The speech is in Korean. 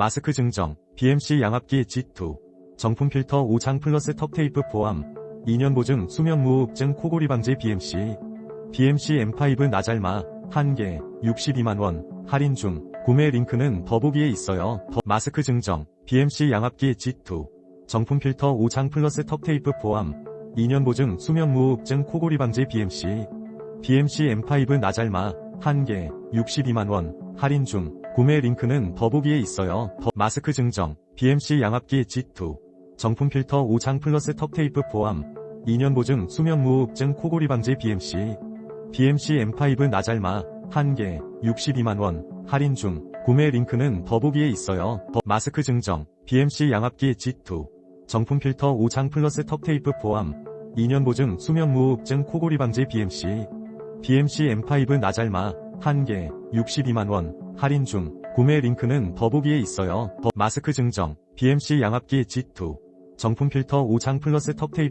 마스크 증정, BMC 양압기 G2, 정품 필터 5장 플러스 턱테이프 포함, 2년 보증 수면 무호흡증 코골이 방지 BMC M5 나잘마 1개 62만원 할인 중. 구매 링크는 더보기에 있어요. 마스크 증정, BMC 양압기 G2, 정품 필터 5장 플러스 턱테이프 포함, 2년 보증 수면 무호흡증 코골이 방지 BMC M5 나잘마 1개 62만원 할인 중. 구매 링크는 더보기에 있어요. 마스크 증정, BMC 양압기 G2, 정품 필터 5장 플러스 턱테이프 포함, 2년 보증 수면 무호흡증 코골이 방지 BMC M5 나잘마 1개 62만원 할인 중. 구매 링크는 더보기에 있어요. 마스크 증정, BMC 양압기 G2, 정품 필터 5장 플러스 턱테이프 포함, 2년 보증 수면 무호흡증 코골이 방지 BMC M5 나잘마 1개 62만원 할인 중. 구매 링크는 더보기에 있어요. 마스크 증정, BMC 양압기 G2, 정품 필터 5장 플러스 턱테이프